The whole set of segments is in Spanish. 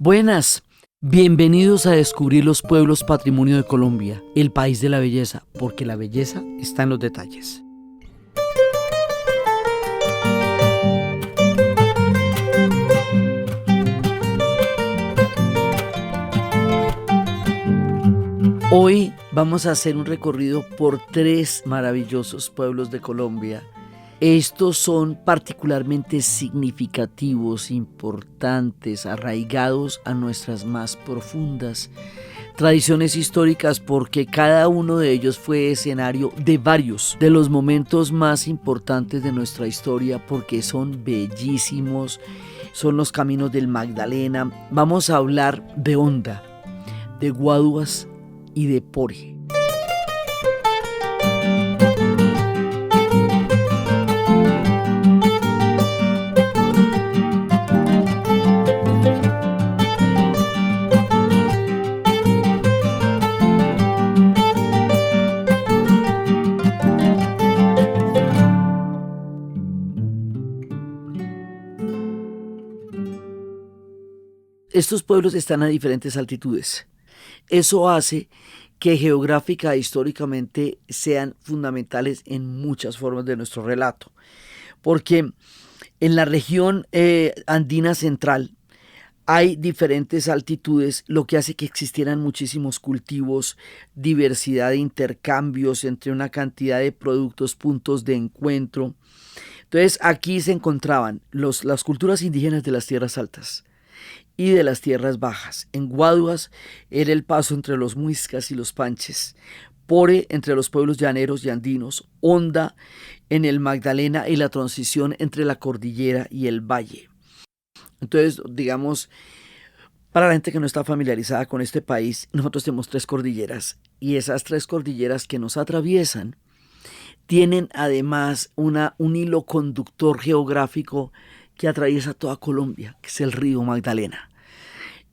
Buenas, bienvenidos a descubrir los pueblos patrimonio de Colombia, el país de la belleza, porque la belleza está en los detalles. Hoy vamos a hacer un recorrido por 3 maravillosos pueblos de Colombia. Estos son particularmente significativos, importantes, arraigados a nuestras más profundas tradiciones históricas, porque cada uno de ellos fue escenario de varios de los momentos más importantes de nuestra historia, porque son bellísimos. Son los caminos del Magdalena. Vamos a hablar de Honda, de Guaduas y de Pore. Estos pueblos están a diferentes altitudes. Eso hace que geográfica e históricamente sean fundamentales en muchas formas de nuestro relato. Porque en la región andina central hay diferentes altitudes, lo que hace que existieran muchísimos cultivos, diversidad de intercambios entre una cantidad de productos, puntos de encuentro. Entonces aquí se encontraban las culturas indígenas de las tierras altas y de las tierras bajas. En Guaduas era el paso entre los muiscas y los panches, Pore entre los pueblos llaneros y andinos, Honda en el Magdalena y la transición entre la cordillera y el valle. Entonces, digamos, para la gente que no está familiarizada con este país, nosotros tenemos 3 cordilleras, y esas 3 cordilleras que nos atraviesan tienen además un hilo conductor geográfico que atraviesa toda Colombia, que es el río Magdalena.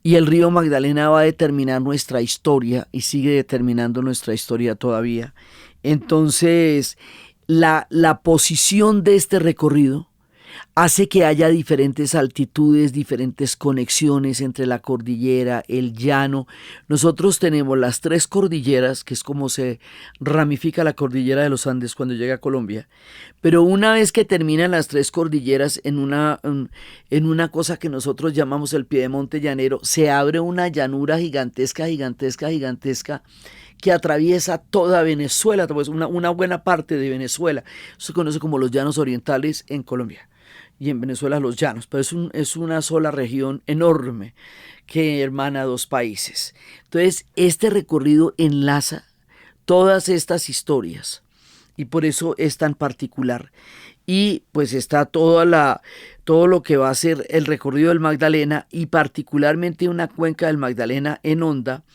Y el río Magdalena va a determinar nuestra historia y sigue determinando nuestra historia todavía. Entonces, la posición de este recorrido hace que haya diferentes altitudes, diferentes conexiones entre la cordillera, el llano. Nosotros tenemos las 3 cordilleras, que es como se ramifica la cordillera de los Andes cuando llega a Colombia. Pero una vez que terminan las 3 cordilleras en una cosa que nosotros llamamos el piedemonte llanero, se abre una llanura gigantesca, que atraviesa toda Venezuela, pues una buena parte de Venezuela. Eso se conoce como los llanos orientales en Colombia. Y en Venezuela los llanos, pero es una sola región enorme que hermana 2 países. Entonces, este recorrido enlaza todas estas historias y por eso es tan particular. Y pues está todo lo que va a ser el recorrido del Magdalena, y particularmente una cuenca del Magdalena en Honda,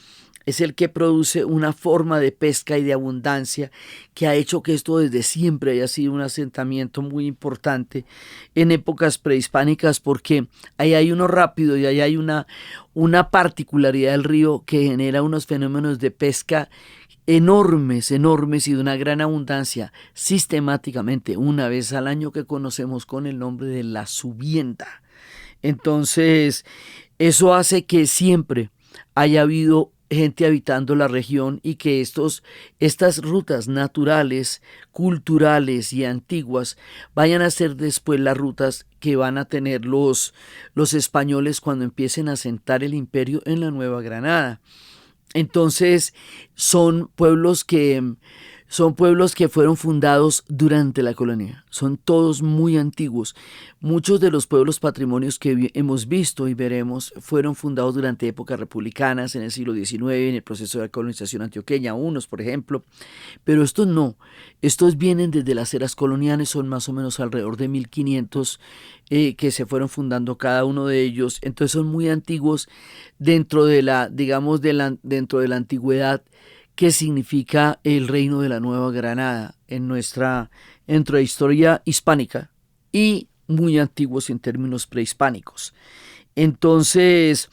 es el que produce una forma de pesca y de abundancia que ha hecho que esto desde siempre haya sido un asentamiento muy importante en épocas prehispánicas, porque ahí hay uno rápido y ahí hay una particularidad del río que genera unos fenómenos de pesca enormes y de una gran abundancia, sistemáticamente una vez al año, que conocemos con el nombre de la subienda. Entonces, eso hace que siempre haya habido gente habitando la región y que estas rutas naturales, culturales y antiguas vayan a ser después las rutas que van a tener los españoles cuando empiecen a asentar el imperio en la Nueva Granada. Entonces son pueblos que fueron fundados durante la colonia, son todos muy antiguos. Muchos de los pueblos patrimonios que hemos visto y veremos fueron fundados durante épocas republicanas, en el siglo XIX, en el proceso de colonización antioqueña, unos por ejemplo, pero estos no, estos vienen desde las eras coloniales, son más o menos alrededor de 1500 que se fueron fundando cada uno de ellos. Entonces son muy antiguos dentro de dentro de la antigüedad que significa el reino de la Nueva Granada en nuestra historia hispánica, y muy antiguos en términos prehispánicos. Entonces,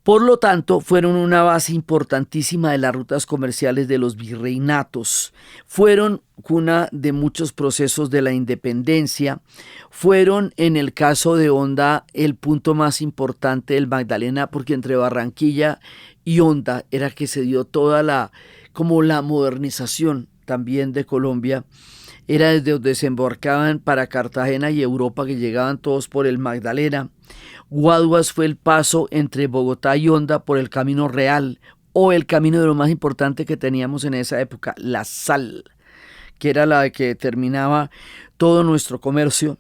Por lo tanto, fueron una base importantísima de las rutas comerciales de los virreinatos, fueron cuna de muchos procesos de la independencia, fueron en el caso de Honda el punto más importante del Magdalena, porque entre Barranquilla y Honda era que se dio toda como la modernización también de Colombia. Era desde donde desembarcaban para Cartagena y Europa, que llegaban todos por el Magdalena. Guaduas fue el paso entre Bogotá y Honda por el Camino Real, o el camino de lo más importante que teníamos en esa época, la sal, que era la que determinaba todo nuestro comercio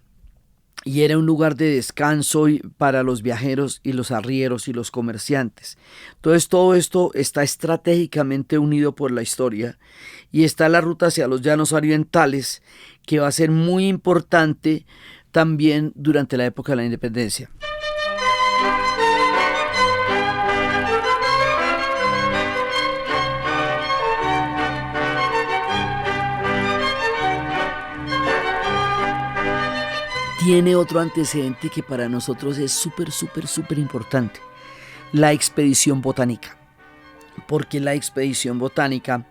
y era un lugar de descanso para los viajeros y los arrieros y los comerciantes. Entonces todo esto está estratégicamente unido por la historia y está la ruta hacia los llanos orientales, que va a ser muy importante también durante la época de la independencia. Tiene otro antecedente que para nosotros es súper importante, la expedición botánica, porque la expedición botánica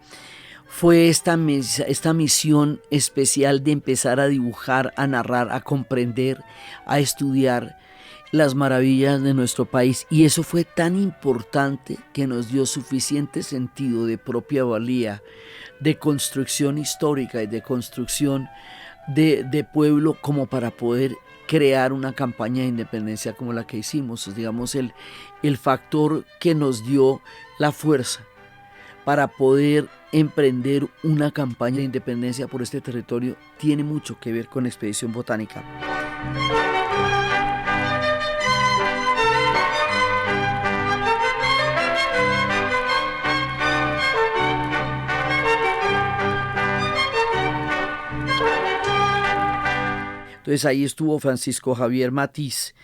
fue esta misión especial de empezar a dibujar, a narrar, a comprender, a estudiar las maravillas de nuestro país, y eso fue tan importante que nos dio suficiente sentido de propia valía, de construcción histórica y de construcción de pueblo, como para poder crear una campaña de independencia como la que hicimos. Digamos, el factor que nos dio la fuerza para poder emprender una campaña de independencia por este territorio tiene mucho que ver con Expedición Botánica. Entonces ahí estuvo Francisco Javier Matiz,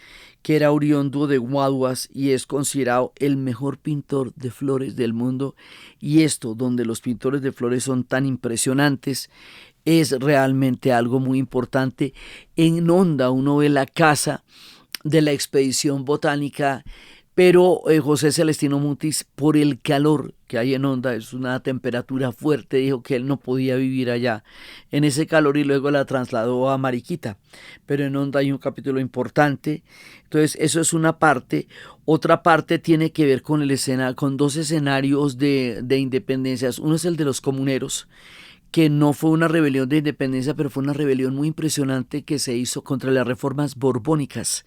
que era oriundo de Guaduas y es considerado el mejor pintor de flores del mundo. Y esto, donde los pintores de flores son tan impresionantes, es realmente algo muy importante. En Honda uno ve la casa de la expedición botánica, pero José Celestino Mutis, por el calor que hay en Honda, es una temperatura fuerte, dijo que él no podía vivir allá en ese calor y luego la trasladó a Mariquita. Pero en Honda hay un capítulo importante. Entonces eso es una parte. Otra parte tiene que ver con con dos escenarios de independencias. Uno es el de los comuneros, que no fue una rebelión de independencia, pero fue una rebelión muy impresionante que se hizo contra las reformas borbónicas,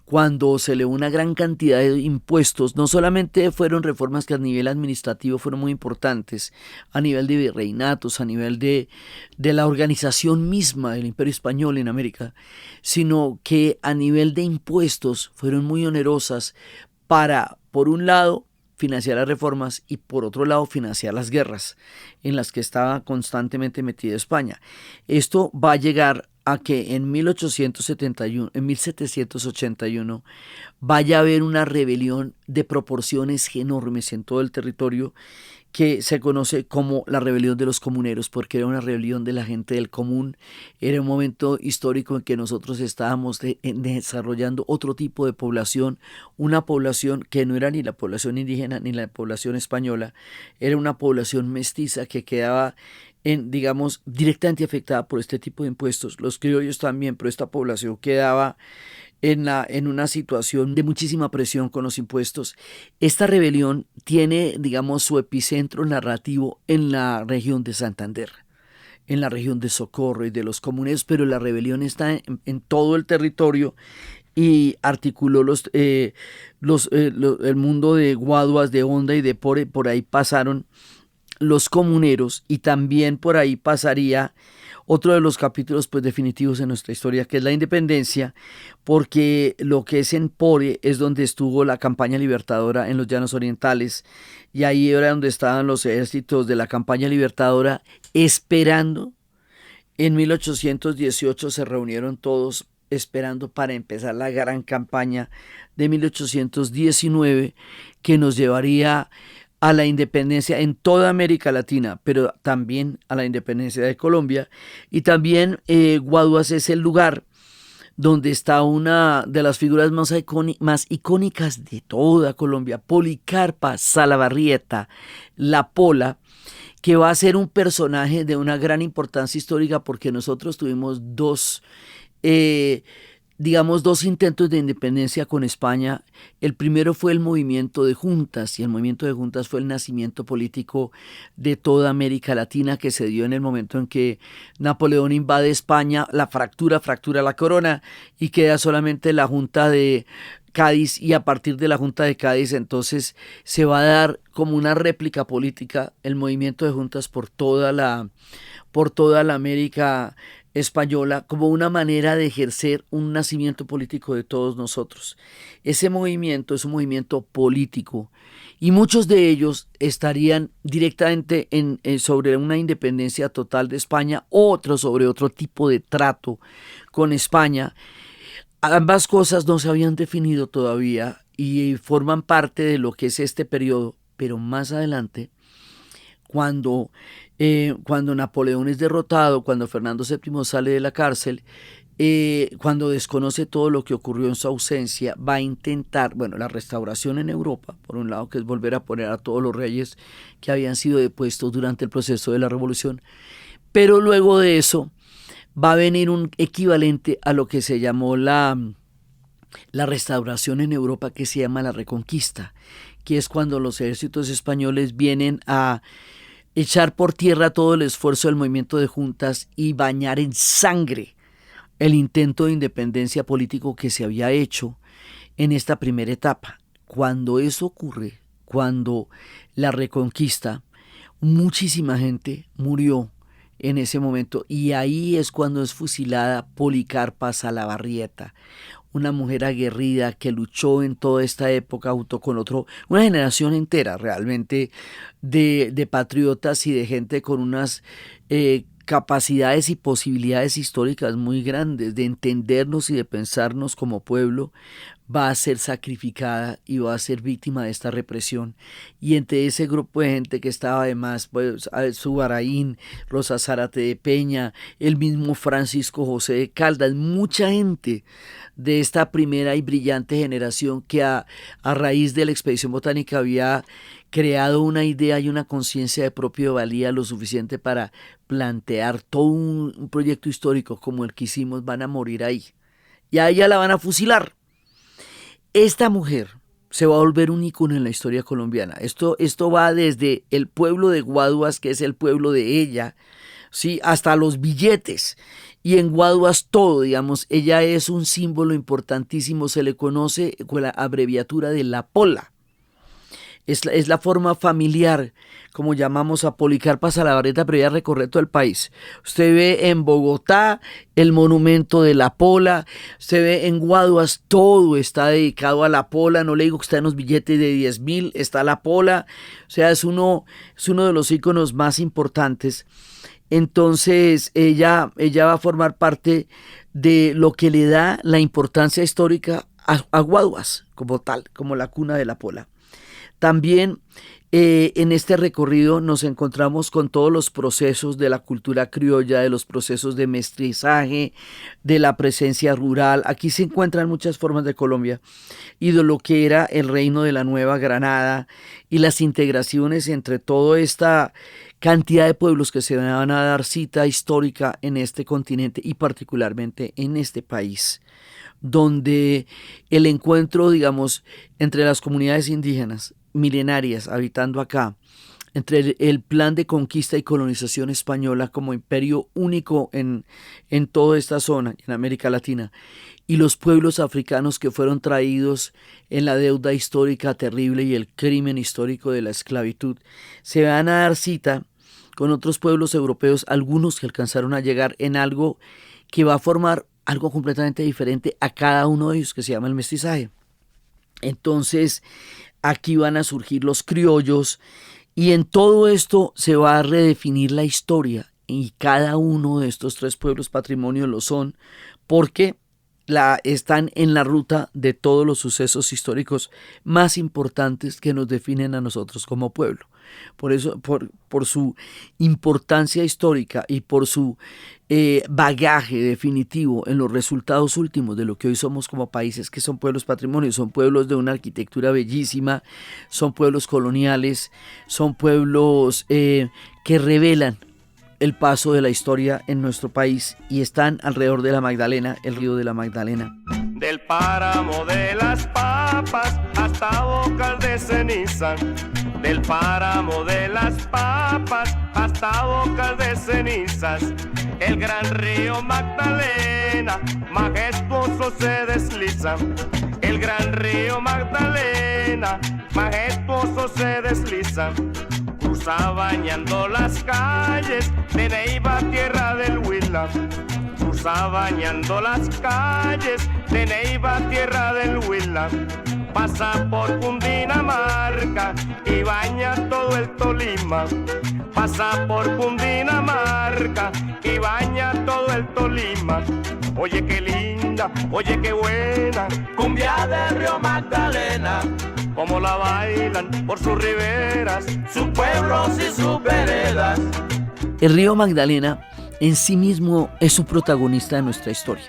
cuando se elevó una gran cantidad de impuestos. No solamente fueron reformas que a nivel administrativo fueron muy importantes, a nivel de virreinatos, a nivel de la organización misma del Imperio Español en América, sino que a nivel de impuestos fueron muy onerosas para, por un lado, financiar las reformas y por otro lado financiar las guerras en las que estaba constantemente metida España. Esto va a llegar a que en 1781 vaya a haber una rebelión de proporciones enormes en todo el territorio, que se conoce como la rebelión de los comuneros, porque era una rebelión de la gente del común. Era un momento histórico en que nosotros estábamos desarrollando otro tipo de población, una población que no era ni la población indígena ni la población española, era una población mestiza que quedaba digamos, directamente afectada por este tipo de impuestos. Los criollos también, pero esta población quedaba en una situación de muchísima presión con los impuestos. Esta rebelión tiene, digamos, su epicentro narrativo en la región de Santander, en la región de Socorro y de los comuneros, pero la rebelión está en todo el territorio y articuló el mundo de Guaduas, de Honda y de Pore. Por ahí pasaron los comuneros y también por ahí pasaría otro de los capítulos pues definitivos en nuestra historia, que es la independencia, porque lo que es en Pore es donde estuvo la campaña libertadora en los llanos orientales, y ahí era donde estaban los ejércitos de la campaña libertadora esperando. En 1818 se reunieron todos esperando para empezar la gran campaña de 1819, que nos llevaría a la independencia en toda América Latina, pero también a la independencia de Colombia. Y también Guaduas es el lugar donde está una de las figuras más icónicas de toda Colombia, Policarpa Salabarrieta, la Pola, que va a ser un personaje de una gran importancia histórica porque nosotros tuvimos eh, dos intentos de independencia con España. El primero fue el movimiento de juntas, y el movimiento de juntas fue el nacimiento político de toda América Latina, que se dio en el momento en que Napoleón invade España, la fractura la corona, y queda solamente la Junta de Cádiz, y a partir de la Junta de Cádiz entonces se va a dar como una réplica política el movimiento de juntas por toda la América española, como una manera de ejercer un nacimiento político de todos nosotros. Ese movimiento es un movimiento político y muchos de ellos estarían directamente sobre una independencia total de España, otros sobre otro tipo de trato con España. Ambas cosas no se habían definido todavía y forman parte de lo que es este periodo, pero más adelante, cuando Napoleón es derrotado, cuando Fernando VII sale de la cárcel, cuando desconoce todo lo que ocurrió en su ausencia, va a intentar, bueno, la restauración en Europa, por un lado, que es volver a poner a todos los reyes que habían sido depuestos durante el proceso de la revolución, pero luego de eso va a venir un equivalente a lo que se llamó la restauración en Europa, que se llama la Reconquista, que es cuando los ejércitos españoles vienen a echar por tierra todo el esfuerzo del movimiento de juntas y bañar en sangre el intento de independencia político que se había hecho en esta primera etapa. Cuando eso ocurre, cuando la Reconquista, muchísima gente murió en ese momento, y ahí es cuando es fusilada Policarpa Salabarrieta, una mujer aguerrida que luchó en toda esta época junto con una generación entera realmente de patriotas y de gente con unas capacidades y posibilidades históricas muy grandes de entendernos y de pensarnos como pueblo. Va a ser sacrificada y va a ser víctima de esta represión. Y entre ese grupo de gente que estaba, además, pues, Subaraín, Rosa Zárate de Peña, el mismo Francisco José de Caldas, mucha gente de esta primera y brillante generación que a raíz de la expedición botánica había creado una idea y una conciencia de propia valía lo suficiente para plantear todo un proyecto histórico como el que hicimos, van a morir ahí. Y a ella la van a fusilar. Esta mujer se va a volver un ícono en la historia colombiana. Esto va desde el pueblo de Guaduas, que es el pueblo de ella, ¿sí?, hasta los billetes. Y en Guaduas todo, digamos, ella es un símbolo importantísimo, se le conoce con la abreviatura de la Pola. Es la forma familiar, como llamamos a Policarpa Salabarrieta, pero ella recorre todo el país. Usted ve en Bogotá el monumento de la Pola, usted ve en Guaduas, todo está dedicado a la Pola. No le digo que está en los billetes de 10.000, está la Pola. O sea, es uno de los íconos más importantes. Entonces ella va a formar parte de lo que le da la importancia histórica a Guaduas como tal, como la cuna de la Pola. También en este recorrido nos encontramos con todos los procesos de la cultura criolla, de los procesos de mestizaje, de la presencia rural. Aquí se encuentran muchas formas de Colombia y de lo que era el reino de la Nueva Granada y las integraciones entre toda esta cantidad de pueblos que se van a dar cita histórica en este continente y particularmente en este país, donde el encuentro, digamos, entre las comunidades indígenas milenarias habitando acá, entre el plan de conquista y colonización española como imperio único en toda esta zona, en América Latina, y los pueblos africanos que fueron traídos en la deuda histórica terrible y el crimen histórico de la esclavitud, se van a dar cita con otros pueblos europeos, algunos que alcanzaron a llegar en algo que va a formar algo completamente diferente a cada uno de ellos, que se llama el mestizaje. Entonces, aquí van a surgir los criollos y en todo esto se va a redefinir la historia, y cada uno de estos tres pueblos patrimonio lo son porque están en la ruta de todos los sucesos históricos más importantes que nos definen a nosotros como pueblo. por eso, por su importancia histórica y por su bagaje definitivo en los resultados últimos de lo que hoy somos como países, que son pueblos patrimonios, son pueblos de una arquitectura bellísima, son pueblos coloniales, son pueblos que revelan el paso de la historia en nuestro país y están alrededor de la Magdalena, el río de la Magdalena. Del páramo de las papas hasta Bocas de Ceniza, del páramo de las papas hasta Bocas de Cenizas, el gran río Magdalena majestuoso se desliza, el gran río Magdalena majestuoso se desliza, cruza bañando las calles de Neiva, tierra del Huila, cruza bañando las calles de Neiva, tierra del Huila, pasa por Cundinamarca y baña todo el Tolima, pasa por Cundinamarca y baña todo el Tolima. Oye qué linda, oye qué buena, cumbia del río Magdalena, como la bailan por sus riberas, sus pueblos y sus veredas. El río Magdalena en sí mismo es un protagonista de nuestra historia.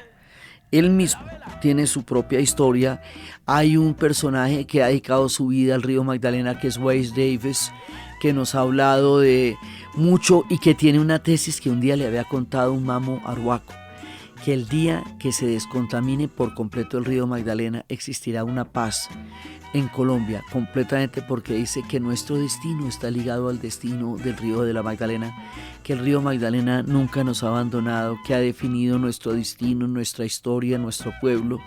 Él mismo tiene su propia historia. Hay un personaje que ha dedicado su vida al río Magdalena, que es Wes Davis, que nos ha hablado de mucho y que tiene una tesis que un día le había contado un mamo arhuaco, que el día que se descontamine por completo el río Magdalena existirá una paz en Colombia, completamente, porque dice que nuestro destino está ligado al destino del río de la Magdalena, que el río Magdalena nunca nos ha abandonado, que ha definido nuestro destino, nuestra historia, nuestro pueblo.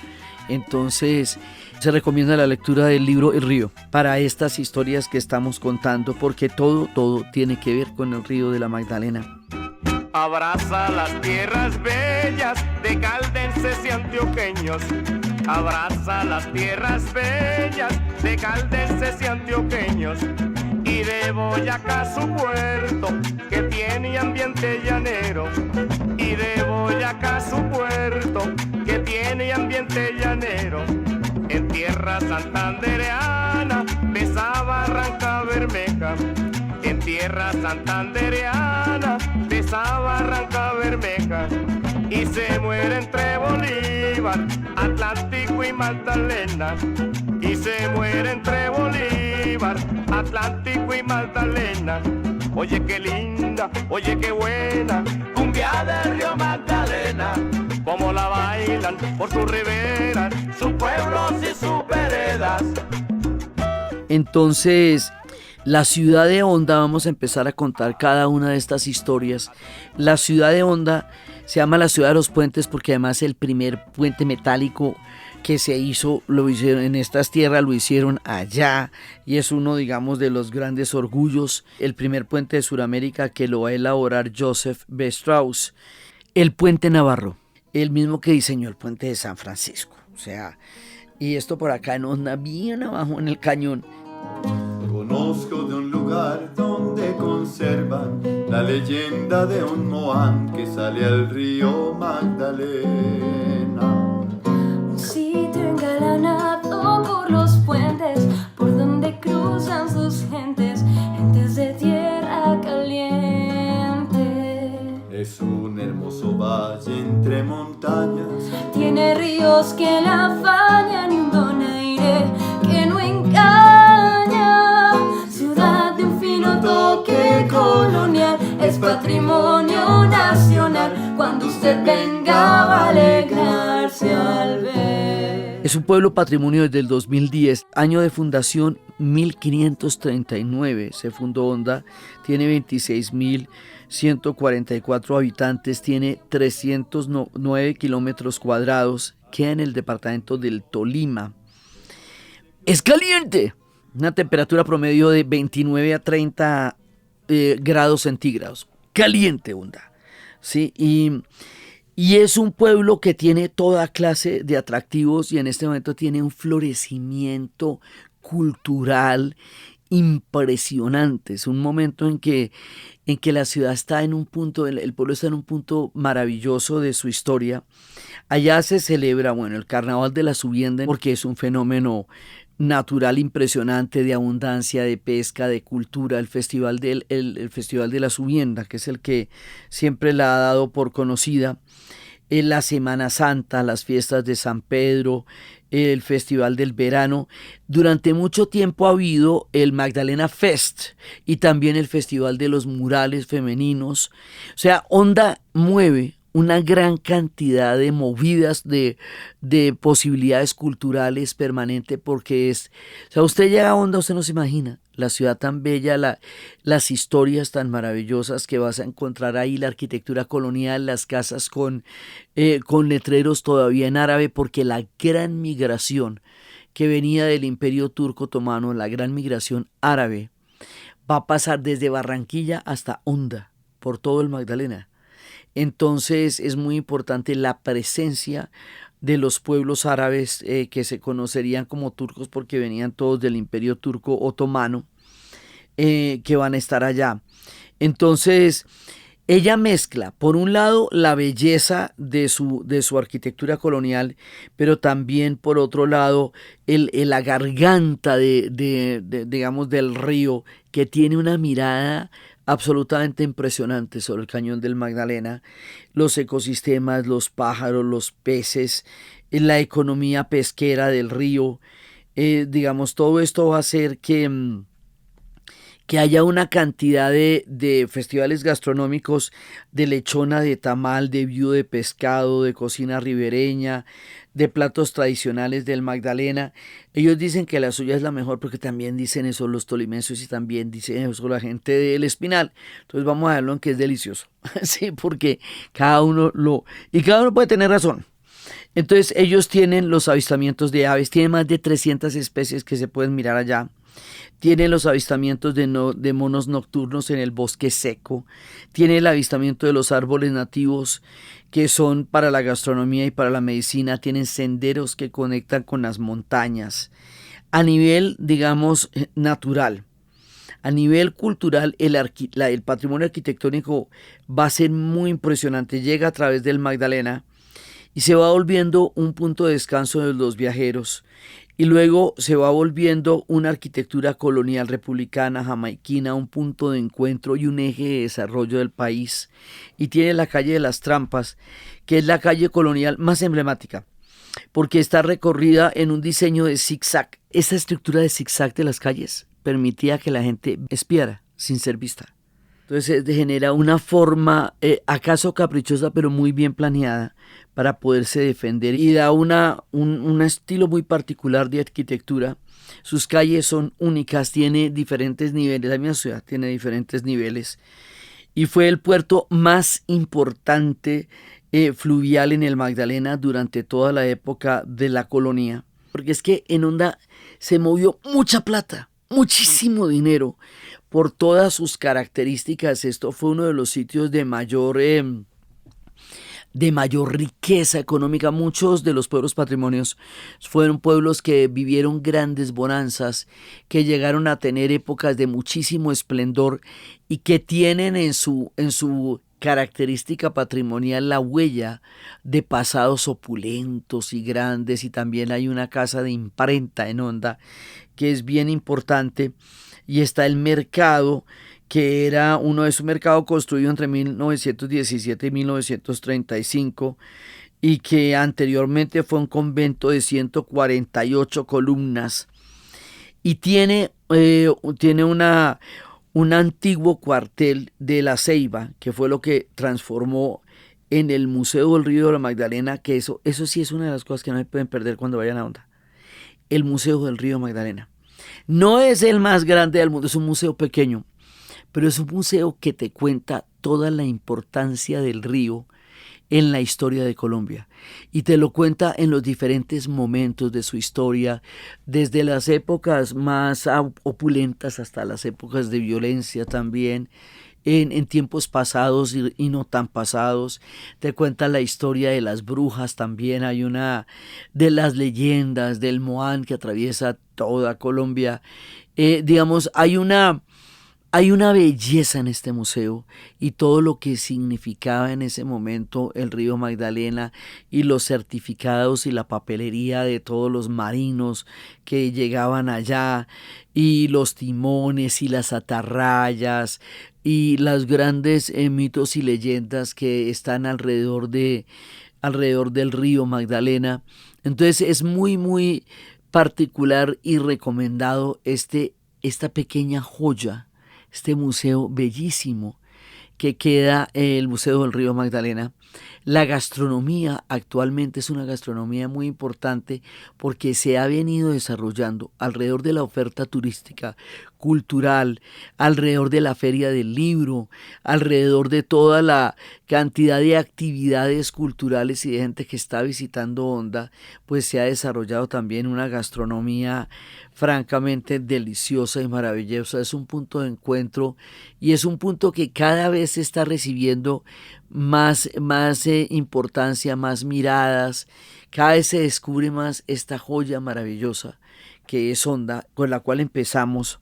Entonces se recomienda la lectura del libro El Río para estas historias que estamos contando, porque todo tiene que ver con el río de la Magdalena. Abraza las tierras bellas de caldenses y antioqueños, abraza las tierras bellas de caldenses y antioqueños, y de Boyacá su puerto que tiene ambiente llanero, y de Boyacá su puerto que tiene ambiente llanero. En tierra santandereana besa Barranca Bermeja, en tierra santandereana besa Barranca Bermeja, y se muere entre Bolívar, Atlántico y Magdalena, y se muere entre Bolívar, Atlántico y Magdalena. Oye qué linda, oye qué buena, cumbia del río Magdalena, como la bailan por sus riberas, sus pueblos y sus veredas. Entonces, la ciudad de Honda, vamos a empezar a contar cada una de estas historias. La ciudad de Honda se llama la ciudad de los puentes porque además el primer puente metálico que se hizo, lo hicieron en estas tierras, lo hicieron allá, y es uno, digamos, de los grandes orgullos, el primer puente de Sudamérica que lo va a elaborar Joseph B. Strauss. El puente Navarro, el mismo que diseñó el puente de San Francisco, o sea, y esto por acá en Honda, bien abajo en el cañón. Conozco de un lugar donde conservan la leyenda de un Moán que sale al río Magdalena. Un sitio engalanado por los puentes, por donde cruzan sus gentes, gentes de tierra caliente. Es un hermoso valle entre montañas, tiene ríos que la bañan y un donaire que no engaña. Ciudad de un fino toque colonial, es patrimonio nacional. Cuando usted venga va a alegrarse al ver. Es un pueblo patrimonio desde el 2010, año de fundación 1539, se fundó Honda, tiene 26.144 habitantes, tiene 309 kilómetros cuadrados, queda en el departamento del Tolima. ¡Es caliente! Una temperatura promedio de 29 a 30 grados centígrados. Caliente, Honda. ¿Sí? Y es un pueblo que tiene toda clase de atractivos y en este momento tiene un florecimiento cultural impresionante. Es un momento en que la ciudad está en un punto, el pueblo está en un punto maravilloso de su historia. Allá se celebra, el Carnaval de la Subienda, porque es un fenómeno natural impresionante de abundancia, de pesca, de cultura, el Festival de la Subienda, que es el que siempre la ha dado por conocida, en la Semana Santa, las fiestas de San Pedro, el Festival del Verano. Durante mucho tiempo ha habido el Magdalena Fest y también el Festival de los Murales Femeninos. O sea, Honda mueve una gran cantidad de movidas, de posibilidades culturales permanente, porque o sea, usted llega a Honda, usted no se imagina la ciudad tan bella, las historias tan maravillosas que vas a encontrar ahí, la arquitectura colonial, las casas con letreros todavía en árabe, porque la gran migración que venía del Imperio Turco Otomano, la gran migración árabe, va a pasar desde Barranquilla hasta Honda, por todo el Magdalena. Entonces es muy importante la presencia de los pueblos árabes que se conocerían como turcos porque venían todos del Imperio Turco Otomano, que van a estar allá. Entonces ella mezcla, por un lado, la belleza de su arquitectura colonial, pero también, por otro lado, la garganta digamos, del río, que tiene una mirada absolutamente impresionante sobre el cañón del Magdalena, los ecosistemas, los pájaros, los peces, la economía pesquera del río, digamos, todo esto va a hacer que haya una cantidad de festivales gastronómicos, de lechona, de tamal, de viudo de pescado, de cocina ribereña, de platos tradicionales del Magdalena. Ellos dicen que la suya es la mejor porque también dicen eso los tolimenses y también dicen eso la gente del Espinal. Entonces vamos a verlo en que es delicioso, sí, porque cada uno puede tener razón. Entonces ellos tienen los avistamientos de aves, tienen más de 300 especies que se pueden mirar allá. Tiene los avistamientos de monos nocturnos en el bosque seco, tiene el avistamiento de los árboles nativos que son para la gastronomía y para la medicina, tienen senderos que conectan con las montañas. A nivel, digamos, natural, a nivel cultural, el patrimonio arquitectónico va a ser muy impresionante, llega a través del Magdalena y se va volviendo un punto de descanso de los viajeros. Y luego se va volviendo una arquitectura colonial republicana jamaiquina, un punto de encuentro y un eje de desarrollo del país. Y tiene la calle de las Trampas, que es la calle colonial más emblemática, porque está recorrida en un diseño de zigzag. Esa estructura de zigzag de las calles permitía que la gente espiara sin ser vista. Entonces genera una forma, acaso caprichosa, pero muy bien planeada para poderse defender y da un estilo muy particular de arquitectura. Sus calles son únicas, tiene diferentes niveles, la misma ciudad tiene diferentes niveles y fue el puerto más importante fluvial en el Magdalena durante toda la época de la colonia, porque es que en Honda se movió mucha plata, muchísimo dinero. Por todas sus características, esto fue uno de los sitios de mayor riqueza económica. Muchos de los pueblos patrimonios fueron pueblos que vivieron grandes bonanzas, que llegaron a tener épocas de muchísimo esplendor y que tienen en su característica patrimonial la huella de pasados opulentos y grandes. Y también hay una casa de imprenta en Honda que es bien importante. Y está el mercado, que era uno de su mercado construido entre 1917 y 1935 y que anteriormente fue un convento de 148 columnas y tiene un antiguo cuartel de la Ceiba, que fue lo que transformó en el Museo del Río de la Magdalena, que eso sí es una de las cosas que no se pueden perder cuando vayan a Honda. El Museo del Río Magdalena. No es el más grande del mundo, es un museo pequeño, pero es un museo que te cuenta toda la importancia del río en la historia de Colombia y te lo cuenta en los diferentes momentos de su historia, desde las épocas más opulentas hasta las épocas de violencia también, en tiempos pasados y no tan pasados. Te cuenta la historia de las brujas también, hay una de las leyendas del Moán que atraviesa toda Colombia. Digamos, hay una Hay una belleza en este museo y todo lo que significaba en ese momento el río Magdalena y los certificados y la papelería de todos los marinos que llegaban allá y los timones y las atarrayas y los grandes mitos y leyendas que están alrededor del río Magdalena. Entonces es muy, muy particular y recomendado esta pequeña joya, este museo bellísimo que queda el Museo del Río Magdalena. La gastronomía actualmente es una gastronomía muy importante porque se ha venido desarrollando alrededor de la oferta turística, cultural, alrededor de la feria del libro, alrededor de toda la cantidad de actividades culturales y de gente que está visitando Honda, pues se ha desarrollado también una gastronomía francamente deliciosa y maravillosa. Es un punto de encuentro y es un punto que cada vez está recibiendo más importancia, más miradas. Cada vez se descubre más esta joya maravillosa que es Honda, con la cual empezamos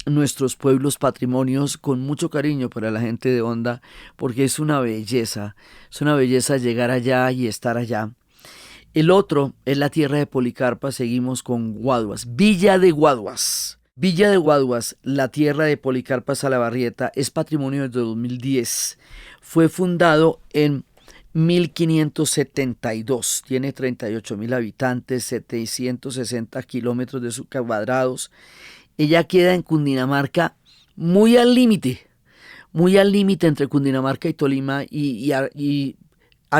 nuestros pueblos patrimonios con mucho cariño para la gente de Honda, porque es una belleza llegar allá y estar allá. El otro es la tierra de Policarpa. Seguimos con Guaduas, Villa de Guaduas. Villa de Guaduas, la tierra de Policarpa Salabarrieta, es patrimonio desde 2010. Fue fundado en 1572, tiene 38.000 habitantes, 760 kilómetros de cuadrados. Ella queda en Cundinamarca, muy al límite entre Cundinamarca y Tolima, y a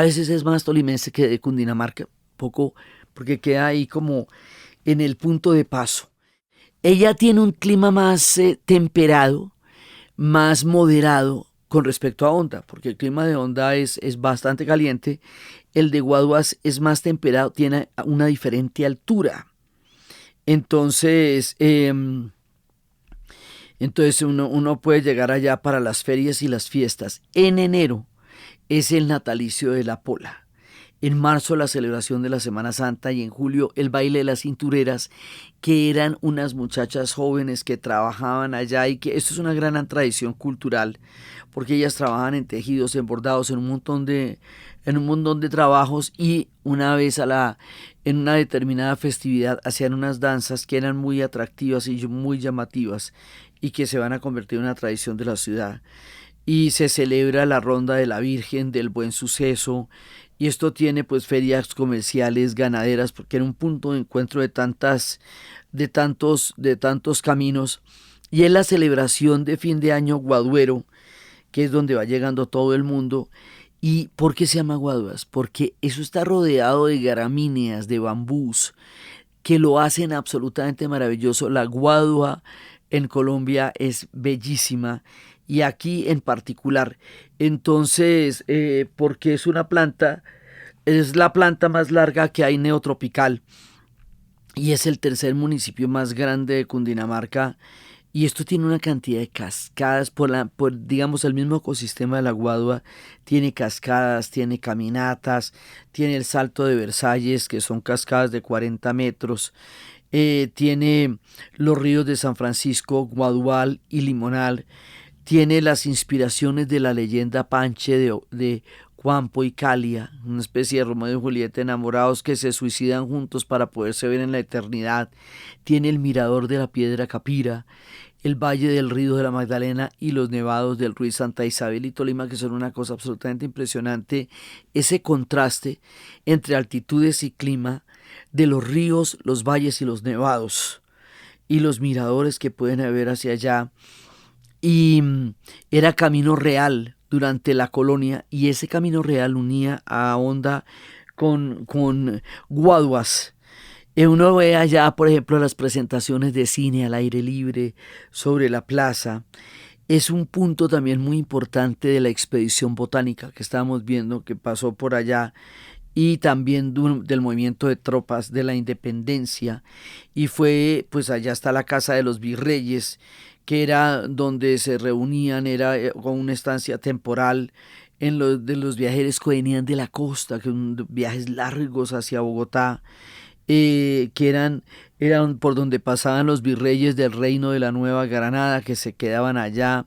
veces es más tolimense que de Cundinamarca, poco, porque queda ahí como en el punto de paso. Ella tiene un clima más temperado, más moderado con respecto a Honda, porque el clima de Honda es bastante caliente. El de Guaduas es más temperado, tiene una diferente altura. Entonces uno puede llegar allá para las ferias y las fiestas. En enero es el natalicio de la Pola. En marzo la celebración de la Semana Santa y en julio el baile de las cintureras, que eran unas muchachas jóvenes que trabajaban allá y que esto es una gran tradición cultural porque ellas trabajan en tejidos, en bordados, en un montón de trabajos, y una vez en una determinada festividad hacían unas danzas que eran muy atractivas y muy llamativas y que se van a convertir en una tradición de la ciudad. Y se celebra la Ronda de la Virgen del Buen Suceso, y esto tiene pues ferias comerciales, ganaderas, porque era un punto de encuentro de tantos caminos. Y es la celebración de fin de año Guaduero, que es donde va llegando todo el mundo. ¿Y por qué se llama Guaduas? Porque eso está rodeado de gramíneas, de bambús, que lo hacen absolutamente maravilloso. La guadua en Colombia es bellísima, y aquí en particular. Entonces, porque es la planta más larga que hay neotropical, y es el tercer municipio más grande de Cundinamarca, y esto tiene una cantidad de cascadas digamos, el mismo ecosistema de la Guadua tiene cascadas, tiene caminatas, tiene el Salto de Versalles, que son cascadas de 40 metros, tiene los ríos de San Francisco, Guadual y Limonal, tiene las inspiraciones de la leyenda Panche de Juanpo y Calia, una especie de Romeo y Julieta enamorados que se suicidan juntos para poderse ver en la eternidad. Tiene el mirador de la Piedra Capira, el Valle del Río de la Magdalena y los nevados del Ruiz, Santa Isabel y Tolima, que son una cosa absolutamente impresionante. Ese contraste entre altitudes y clima de los ríos, los valles y los nevados, y los miradores que pueden haber hacia allá. Y era camino real durante la colonia, y ese camino real unía a Honda con Guaduas. Uno ve allá, por ejemplo, las presentaciones de cine al aire libre sobre la plaza. Es un punto también muy importante de la expedición botánica que estábamos viendo, que pasó por allá, y también del movimiento de tropas de la independencia. Y pues allá está la casa de los virreyes, que era donde se reunían, era con una estancia temporal de los viajeros que venían de la costa, que viajes largos hacia Bogotá. que eran por donde pasaban los virreyes del reino de la Nueva Granada, que se quedaban allá.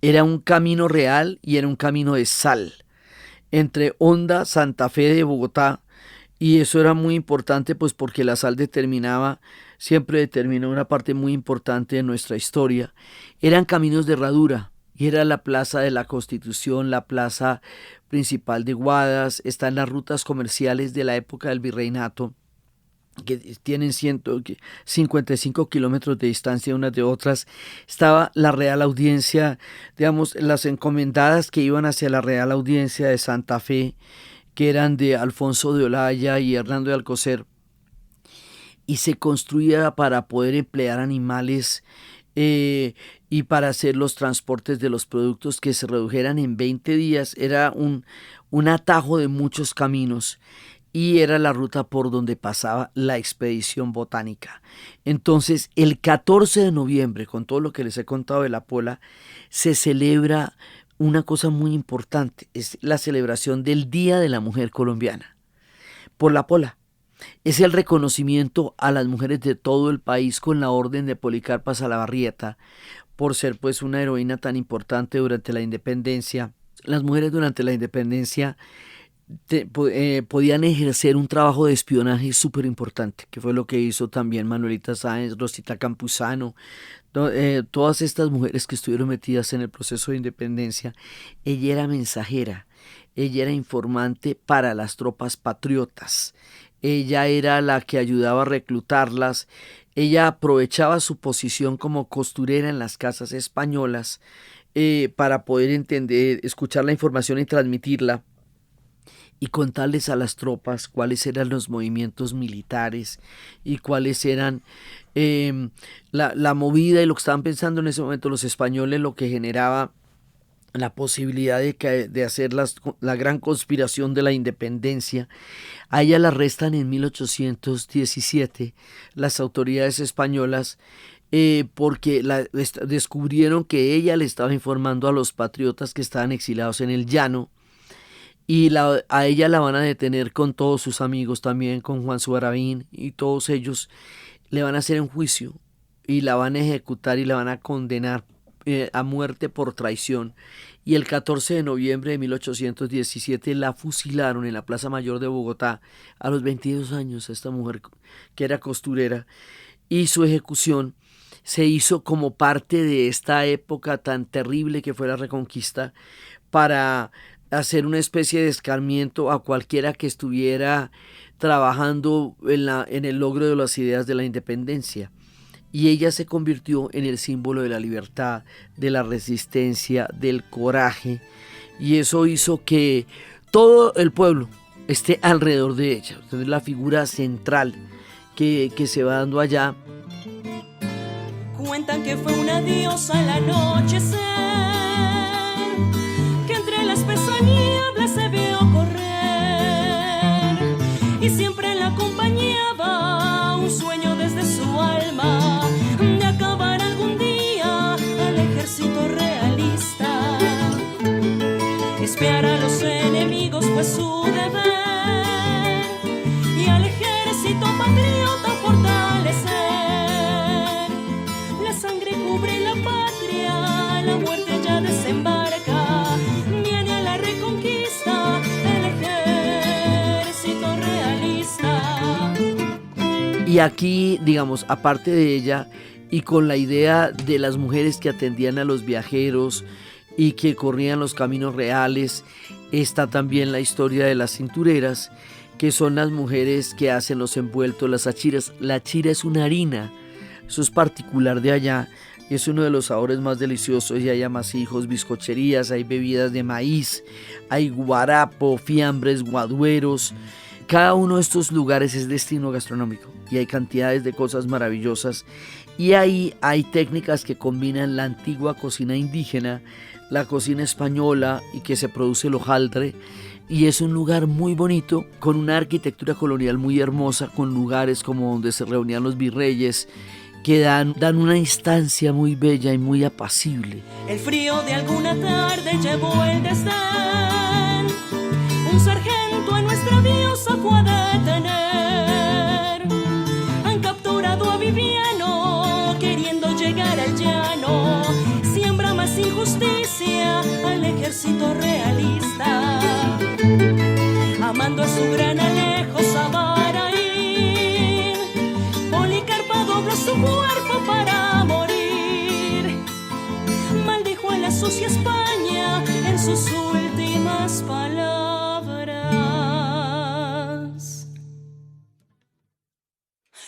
Era un camino real y era un camino de sal entre Honda, Santa Fe de Bogotá, y eso era muy importante pues porque la sal siempre determina una parte muy importante de nuestra historia. Eran caminos de herradura y era la plaza de la Constitución, la plaza principal de Guadas. Están las rutas comerciales de la época del virreinato, que tienen 155 kilómetros de distancia unas de otras. Estaba la Real Audiencia, digamos, las encomendadas que iban hacia la Real Audiencia de Santa Fe, que eran de Alfonso de Olaya y Hernando de Alcocer, y se construía para poder emplear animales y para hacer los transportes de los productos que se redujeran en 20 días. Era un atajo de muchos caminos, y era la ruta por donde pasaba la expedición botánica. Entonces, el 14 de noviembre, con todo lo que les he contado de la pola, se celebra una cosa muy importante, es la celebración del Día de la Mujer Colombiana, por la pola. Es el reconocimiento a las mujeres de todo el país con la orden de Policarpa Salabarrieta, por ser pues una heroína tan importante durante la independencia. Las mujeres durante la independencia podían ejercer un trabajo de espionaje súper importante, que fue lo que hizo también Manuelita Sáenz, Rosita Campuzano, todas estas mujeres que estuvieron metidas en el proceso de independencia. Ella era mensajera, ella era informante para las tropas patriotas, ella era la que ayudaba a reclutarlas, ella aprovechaba su posición como costurera en las casas españolas para poder entender, escuchar la información y transmitirla, y contarles a las tropas cuáles eran los movimientos militares y cuáles eran la movida y lo que estaban pensando en ese momento los españoles, lo que generaba la posibilidad de hacer la gran conspiración de la independencia. A ella la arrestan en 1817 las autoridades españolas porque descubrieron que ella le estaba informando a los patriotas que estaban exilados en el llano. Y a ella la van a detener con todos sus amigos también, con Juan Subarabín, y todos ellos le van a hacer un juicio y la van a ejecutar y la van a condenar a muerte por traición. Y el 14 de noviembre de 1817 la fusilaron en la Plaza Mayor de Bogotá a los 22 años, a esta mujer que era costurera, y su ejecución se hizo como parte de esta época tan terrible que fue la Reconquista, para hacer una especie de escarmiento a cualquiera que estuviera trabajando en el logro de las ideas de la independencia. Y ella se convirtió en el símbolo de la libertad, de la resistencia, del coraje, y eso hizo que todo el pueblo esté alrededor de ella. Entonces, la figura central que se va dando allá. Cuentan que fue una diosa al anochecer, que entre las espesas nieblas se vio correr, y siempre la acompañaba un sueño desde su alma, de acabar algún día al ejército realista, espiar a los enemigos fue su deber, y al ejército patriota fortalecer. La sangre cubre la patria, la muerte ya desembarca, viene a la reconquista el ejército realista. Y aquí, digamos, aparte de ella, y con la idea de las mujeres que atendían a los viajeros y que corrían los caminos reales, está también la historia de las cintureras, que son las mujeres que hacen los envueltos, las achiras. La achira es una harina, eso es particular de allá, es uno de los sabores más deliciosos, y hay amasijos, bizcocherías, hay bebidas de maíz, hay guarapo, fiambres, guadueros. Cada uno de estos lugares es destino gastronómico y hay cantidades de cosas maravillosas, y ahí hay técnicas que combinan la antigua cocina indígena, la cocina española, y que se produce el hojaldre, y es un lugar muy bonito, con una arquitectura colonial muy hermosa, con lugares como donde se reunían los virreyes, que dan una instancia muy bella y muy apacible. El frío de alguna tarde llevó el desdén, un sargento a nuestra diosa fue a detener, queriendo llegar al llano, siembra más injusticia al ejército realista, amando a su gran Alejo Sabaraín. Policarpa dobló su cuerpo para morir, maldijo a la sucia España en sus últimas palabras.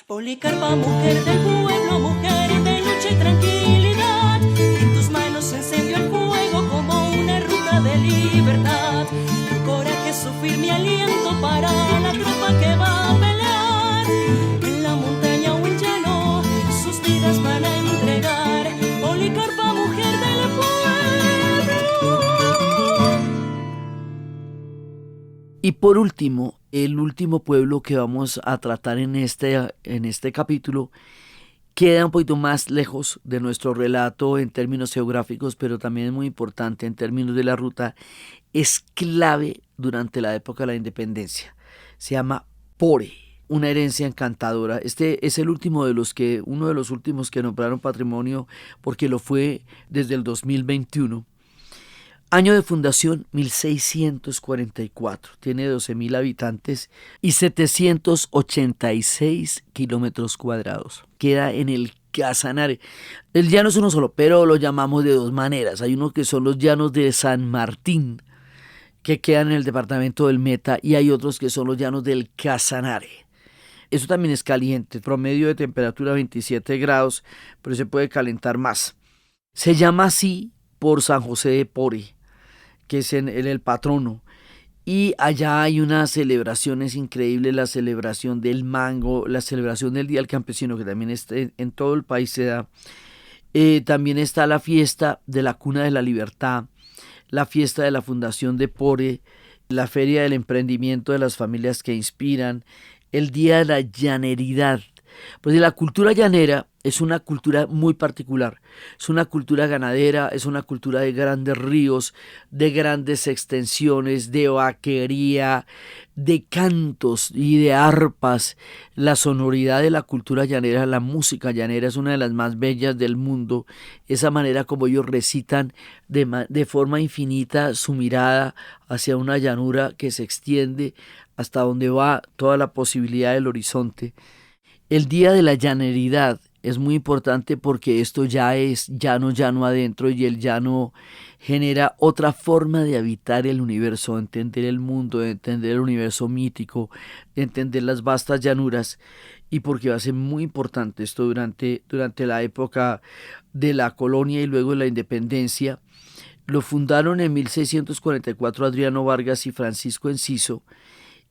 Policarpa, mujer del pueblo, mujer de lucha y tranquilidad, en tus manos se encendió el fuego como una ruta de libertad. Tu coraje, su firme aliento para la tropa que va a pelear en la montaña o el llano, sus vidas van a entregar. Policarpa, mujer del pueblo. Y por último, el último pueblo que vamos a tratar en este capítulo queda un poquito más lejos de nuestro relato en términos geográficos, pero también es muy importante en términos de la ruta. Es clave durante la época de la independencia. Se llama Pore, una herencia encantadora. Este es uno de los últimos que nombraron patrimonio, porque lo fue desde el 2021. Año de fundación 1644, tiene 12.000 habitantes y 786 kilómetros cuadrados. Queda en el Casanare. El llano es uno solo, pero lo llamamos de dos maneras. Hay unos que son los llanos de San Martín, que quedan en el departamento del Meta, y hay otros que son los llanos del Casanare. Eso también es caliente, promedio de temperatura 27 grados, pero se puede calentar más. Se llama así por San José de Pore, que es el patrono, y allá hay unas celebraciones increíbles, la celebración del mango, la celebración del Día del Campesino, que también en todo el país se da. También está la fiesta de la Cuna de la Libertad, la fiesta de la Fundación de Pore, la Feria del Emprendimiento de las Familias que Inspiran, el Día de la Llaneridad. Pues la cultura llanera es una cultura muy particular, es una cultura ganadera, es una cultura de grandes ríos, de grandes extensiones, de vaquería, de cantos y de arpas. La sonoridad de la cultura llanera, la música llanera es una de las más bellas del mundo. Esa manera como ellos recitan de forma infinita su mirada hacia una llanura que se extiende hasta donde va toda la posibilidad del horizonte. El Día de la Llaneridad es muy importante porque esto ya es llano adentro, y el llano genera otra forma de habitar el universo, de entender el mundo, de entender el universo mítico, de entender las vastas llanuras, y porque va a ser muy importante esto durante la época de la colonia y luego de la independencia. Lo fundaron en 1644 Adriano Vargas y Francisco Enciso,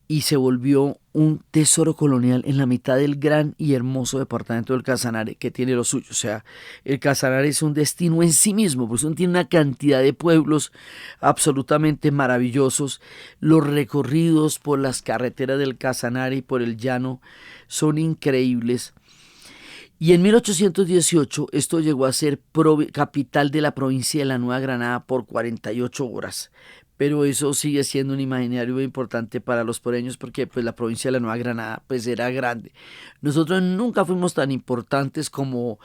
y se volvió un tesoro colonial en la mitad del gran y hermoso departamento del Casanare, que tiene lo suyo. O sea, el Casanare es un destino en sí mismo, pues tiene una cantidad de pueblos absolutamente maravillosos. Los recorridos por las carreteras del Casanare y por el llano son increíbles. Y en 1818 esto llegó a ser capital de la provincia de la Nueva Granada por 48 horas. Pero eso sigue siendo un imaginario muy importante para los poreños, porque pues la provincia de la Nueva Granada pues era grande. Nosotros nunca fuimos tan importantes como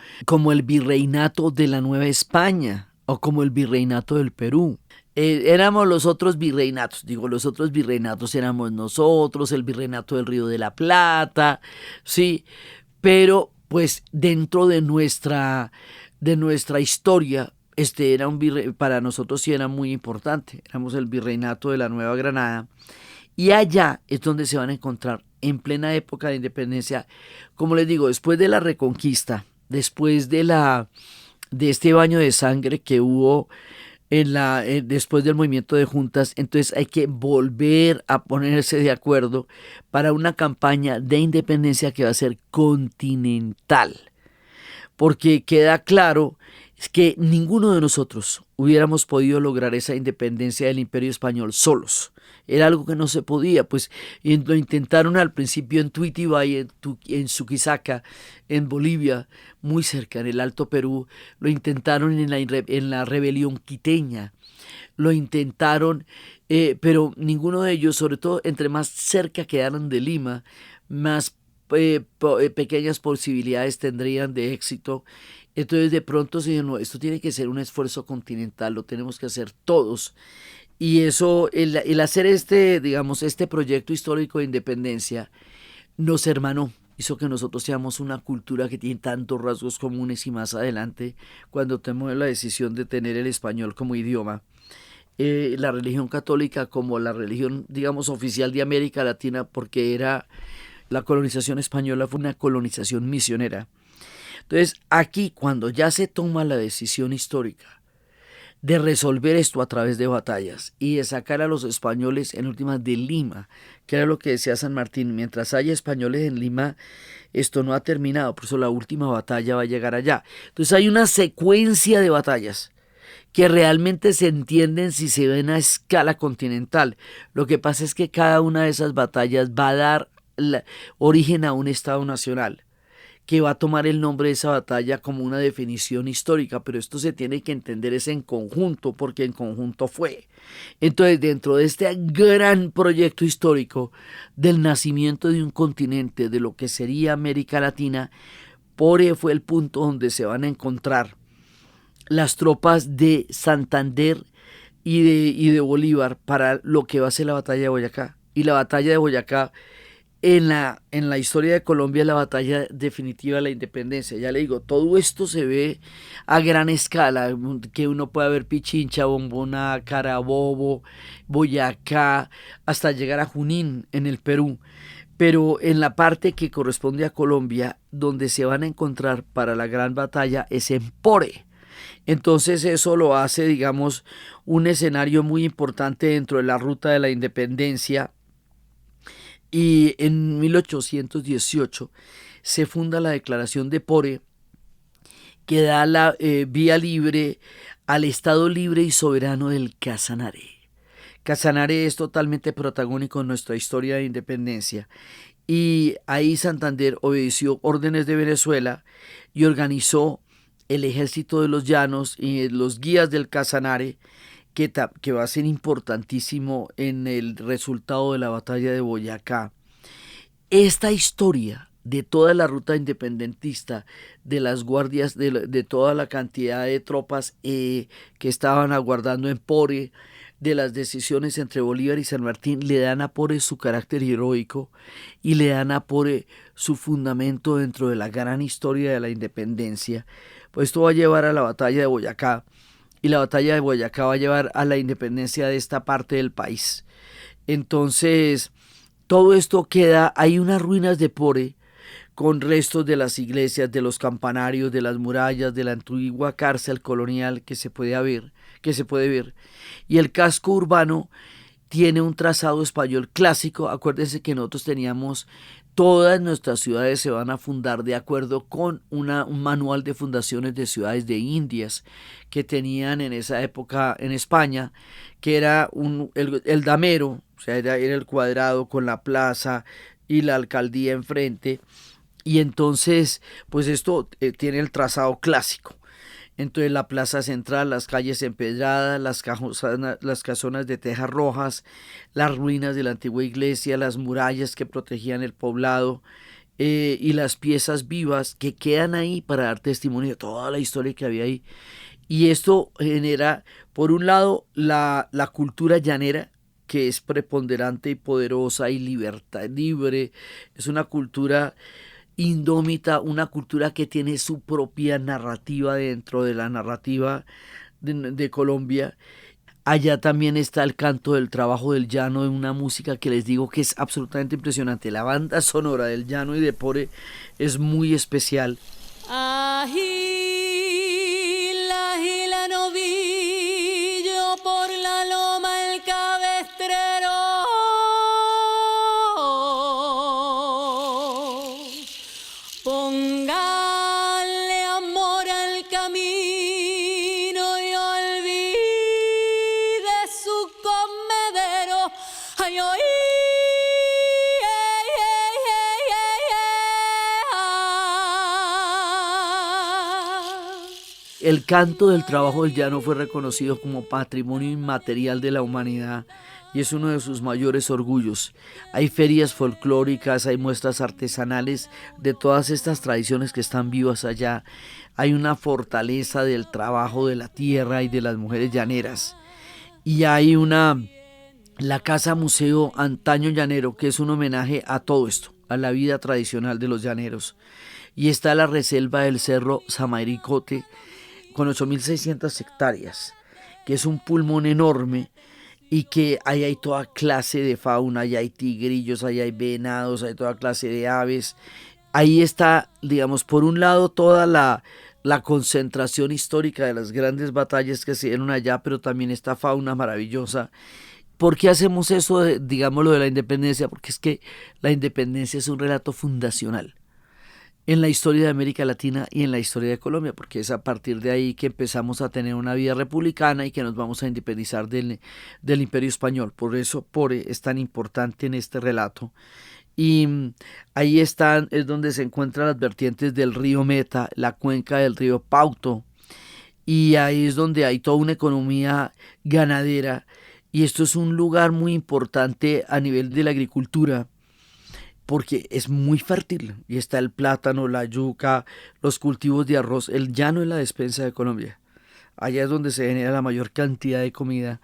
el virreinato de la Nueva España o como el virreinato del Perú. Éramos los otros virreinatos, los otros virreinatos éramos nosotros, el virreinato del Río de la Plata, sí, pero pues dentro de nuestra historia, era para nosotros sí era muy importante. Éramos el virreinato de la Nueva Granada, y allá es donde se van a encontrar en plena época de independencia, como les digo, después de la Reconquista, después de este baño de sangre que hubo después del movimiento de juntas. Entonces hay que volver a ponerse de acuerdo para una campaña de independencia que va a ser continental, porque queda claro que ninguno de nosotros hubiéramos podido lograr esa independencia del Imperio Español solos. Era algo que no se podía, pues lo intentaron al principio en Tuitibay, en Chuquisaca, en Bolivia, muy cerca, en el Alto Perú. Lo intentaron en la rebelión quiteña, lo intentaron, pero ninguno de ellos, sobre todo entre más cerca quedaron de Lima, más pequeñas posibilidades tendrían de éxito. Entonces de pronto se dijo, no, esto tiene que ser un esfuerzo continental, lo tenemos que hacer todos. Y eso, el hacer digamos, este proyecto histórico de independencia nos hermanó, hizo que nosotros seamos una cultura que tiene tantos rasgos comunes y más adelante, cuando tomamos la decisión de tener el español como idioma, la religión católica como la religión, digamos, oficial de América Latina, porque era la colonización española, fue una colonización misionera. Entonces, aquí, cuando ya se toma la decisión histórica de resolver esto a través de batallas y de sacar a los españoles en últimas de Lima, que era lo que decía San Martín, mientras haya españoles en Lima, esto no ha terminado, por eso la última batalla va a llegar allá. Entonces hay una secuencia de batallas que realmente se entienden si se ven a escala continental. Lo que pasa es que cada una de esas batallas va a dar origen a un Estado nacional, que va a tomar el nombre de esa batalla como una definición histórica, pero esto se tiene que entender es en conjunto, porque en conjunto fue. Entonces, dentro de este gran proyecto histórico del nacimiento de un continente, de lo que sería América Latina, Pore fue el punto donde se van a encontrar las tropas de Santander y de Bolívar para lo que va a ser la batalla de Boyacá. Y la batalla de Boyacá, en la historia de Colombia, es la batalla definitiva de la independencia. Ya le digo, todo esto se ve a gran escala, que uno puede ver Pichincha, Bombona, Carabobo, Boyacá, hasta llegar a Junín en el Perú. Pero en la parte que corresponde a Colombia, donde se van a encontrar para la gran batalla, es en Pore. Entonces eso lo hace, digamos, un escenario muy importante dentro de la ruta de la independencia. Y en 1818 se funda la Declaración de Pore, que da la vía libre al Estado libre y soberano del Casanare. Casanare es totalmente protagónico en nuestra historia de independencia. Y ahí Santander obedeció órdenes de Venezuela y organizó el ejército de los llanos y los guías del Casanare, que va a ser importantísimo en el resultado de la batalla de Boyacá. Esta historia de toda la ruta independentista, de las guardias, de toda la cantidad de tropas que estaban aguardando en Pore, de las decisiones entre Bolívar y San Martín, le dan a Pore su carácter heroico y le dan a Pore su fundamento dentro de la gran historia de la independencia. Pues esto va a llevar a la batalla de Boyacá, y la batalla de Boyacá va a llevar a la independencia de esta parte del país. Entonces, todo esto queda, hay unas ruinas de Pore con restos de las iglesias, de los campanarios, de las murallas, de la antigua cárcel colonial que se puede ver. Y el casco urbano tiene un trazado español clásico. Acuérdense que nosotros teníamos, todas nuestras ciudades se van a fundar de acuerdo con un manual de fundaciones de ciudades de Indias que tenían en esa época en España, que era el damero, o sea, era el cuadrado con la plaza y la alcaldía enfrente. Y entonces, pues esto tiene el trazado clásico. Entonces la plaza central, las calles empedradas, las casonas de tejas rojas, las ruinas de la antigua iglesia, las murallas que protegían el poblado y las piezas vivas que quedan ahí para dar testimonio de toda la historia que había ahí. Y esto genera, por un lado, la cultura llanera, que es preponderante y poderosa y libre, es una cultura indómita, una cultura que tiene su propia narrativa dentro de la narrativa de Colombia. Allá también está el canto del trabajo del llano, de una música que les digo que es absolutamente impresionante. La banda sonora del llano y de Pore es muy especial. Agila, agila novillo por la loma el cabestrero. Póngale amor al camino y olvide su comedero. Ay, ay, El canto del trabajo del llano fue reconocido como patrimonio inmaterial de la humanidad y es uno de sus mayores orgullos. Hay ferias folclóricas, hay muestras artesanales de todas estas tradiciones que están vivas allá. Hay una fortaleza del trabajo de la tierra y de las mujeres llaneras. Y hay la Casa Museo Antaño Llanero, que es un homenaje a todo esto, a la vida tradicional de los llaneros. Y está la reserva del Cerro Samairicote, con 8.600 hectáreas, que es un pulmón enorme, y que ahí hay toda clase de fauna, ahí hay tigrillos, ahí hay venados, hay toda clase de aves. Ahí está, digamos, por un lado toda la concentración histórica de las grandes batallas que se dieron allá, pero también esta fauna maravillosa. ¿Por qué hacemos eso, digamos, lo de la independencia? Porque es que la independencia es un relato fundacional en la historia de América Latina y en la historia de Colombia, porque es a partir de ahí que empezamos a tener una vida republicana y que nos vamos a independizar del Imperio Español. Por eso Pore es tan importante en este relato. Y ahí es donde se encuentran las vertientes del río Meta, la cuenca del río Pauto, y ahí es donde hay toda una economía ganadera, y esto es un lugar muy importante a nivel de la agricultura, porque es muy fértil, y está el plátano, la yuca, los cultivos de arroz. El llano es la despensa de Colombia. Allá es donde se genera la mayor cantidad de comida.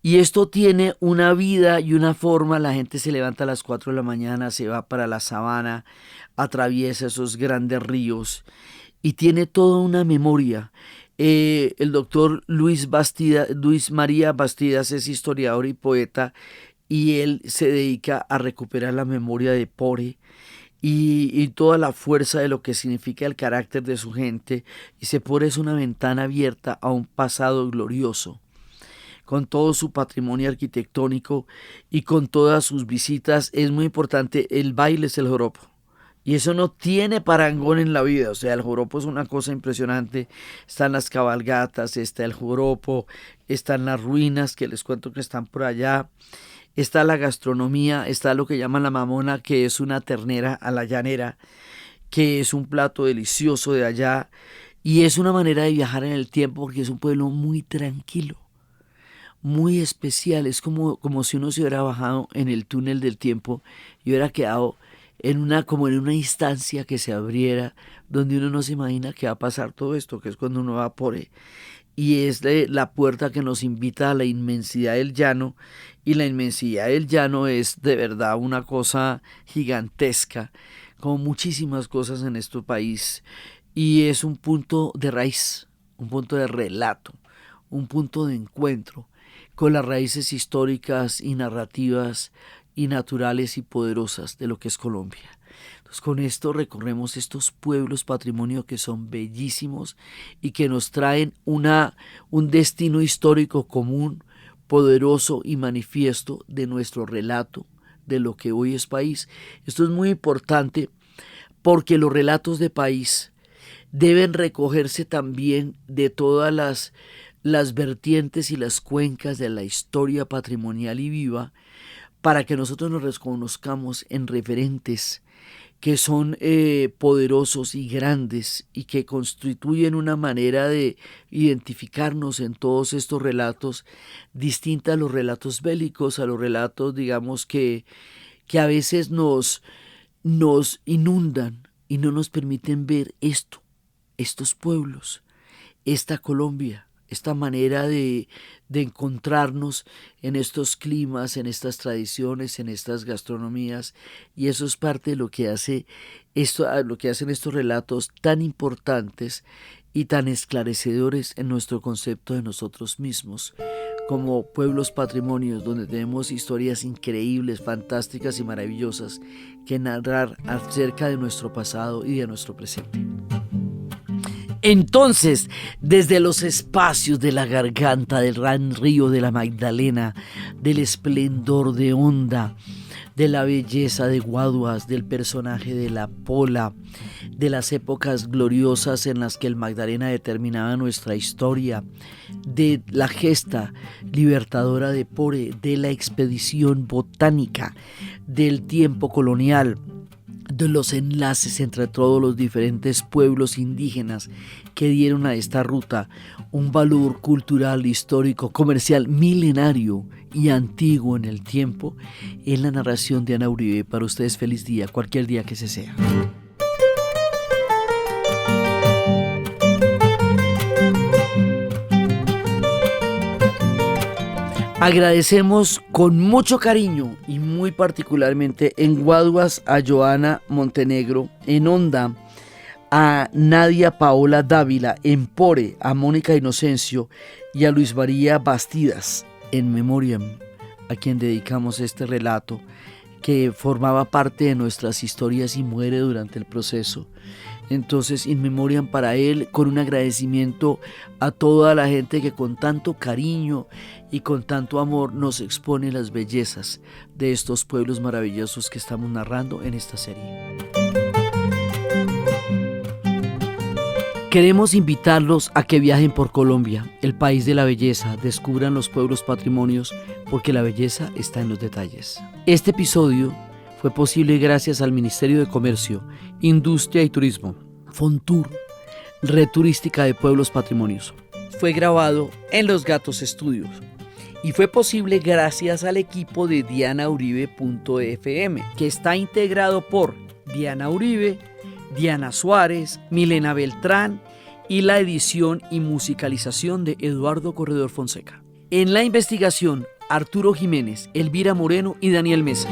Y esto tiene una vida y una forma. La gente se levanta a las 4 de la mañana, se va para la sabana, atraviesa esos grandes ríos y tiene toda una memoria. El doctor Luis María Bastidas es historiador y poeta, y él se dedica a recuperar la memoria de Pore y toda la fuerza de lo que significa el carácter de su gente. Y Pore es una ventana abierta a un pasado glorioso, con todo su patrimonio arquitectónico y con todas sus visitas. Es muy importante, el baile es el joropo. Y eso no tiene parangón en la vida. O sea, el joropo es una cosa impresionante. Están las cabalgatas, está el joropo, están las ruinas que les cuento que están por allá. Está la gastronomía, está lo que llaman la mamona, que es una ternera a la llanera, que es un plato delicioso de allá. Y es una manera de viajar en el tiempo, porque es un pueblo muy tranquilo, muy especial. Es como si uno se hubiera bajado en el túnel del tiempo y hubiera quedado como en una instancia que se abriera, donde uno no se imagina que va a pasar todo esto, que es cuando uno va por ahí. Y es la puerta que nos invita a la inmensidad del llano, y la inmensidad del llano es de verdad una cosa gigantesca, como muchísimas cosas en este país, y es un punto de raíz, un punto de relato, un punto de encuentro con las raíces históricas y narrativas y naturales y poderosas de lo que es Colombia. Entonces, con esto recorremos estos pueblos patrimonio que son bellísimos y que nos traen un destino histórico común, poderoso y manifiesto de nuestro relato de lo que hoy es país. Esto es muy importante, porque los relatos de país deben recogerse también de todas las vertientes y las cuencas de la historia patrimonial y viva, para que nosotros nos reconozcamos en referentes que son poderosos y grandes, y que constituyen una manera de identificarnos en todos estos relatos, distinta a los relatos bélicos, a los relatos, digamos, que a veces nos inundan y no nos permiten ver estos pueblos, esta Colombia, esta manera de encontrarnos en estos climas, en estas tradiciones, en estas gastronomías. Y eso es parte de lo que hacen estos relatos tan importantes y tan esclarecedores en nuestro concepto de nosotros mismos como pueblos patrimonios, donde tenemos historias increíbles, fantásticas y maravillosas que narrar acerca de nuestro pasado y de nuestro presente. Entonces, desde los espacios de la garganta del gran río de la Magdalena, del esplendor de Honda, de la belleza de Guaduas, del personaje de la Pola, de las épocas gloriosas en las que el Magdalena determinaba nuestra historia, de la gesta libertadora de Pore, de la expedición botánica, del tiempo colonial, de los enlaces entre todos los diferentes pueblos indígenas que dieron a esta ruta un valor cultural, histórico, comercial, milenario y antiguo en el tiempo, en la narración de Ana Uribe. Para ustedes feliz día, cualquier día que se sea. Agradecemos con mucho cariño y muy particularmente en Guaduas a Joana Montenegro, en Honda a Nadia Paola Dávila, en Pore a Mónica Inocencio y a Luis María Bastidas, en Memoriam, a quien dedicamos este relato que formaba parte de nuestras historias y muere durante el proceso. Entonces, in memoriam para él, con un agradecimiento a toda la gente que con tanto cariño y con tanto amor nos expone las bellezas de estos pueblos maravillosos que estamos narrando en esta serie. Queremos invitarlos a que viajen por Colombia, el país de la belleza, descubran los pueblos patrimonios, porque la belleza está en los detalles. Este episodio fue posible gracias al Ministerio de Comercio, Industria y Turismo, Fontur, Red Turística de Pueblos Patrimonios. Fue grabado en Los Gatos Estudios y fue posible gracias al equipo de dianauribe.fm, que está integrado por Diana Uribe, Diana Suárez, Milena Beltrán y la edición y musicalización de Eduardo Corredor Fonseca. En la investigación, Arturo Jiménez, Elvira Moreno y Daniel Mesa.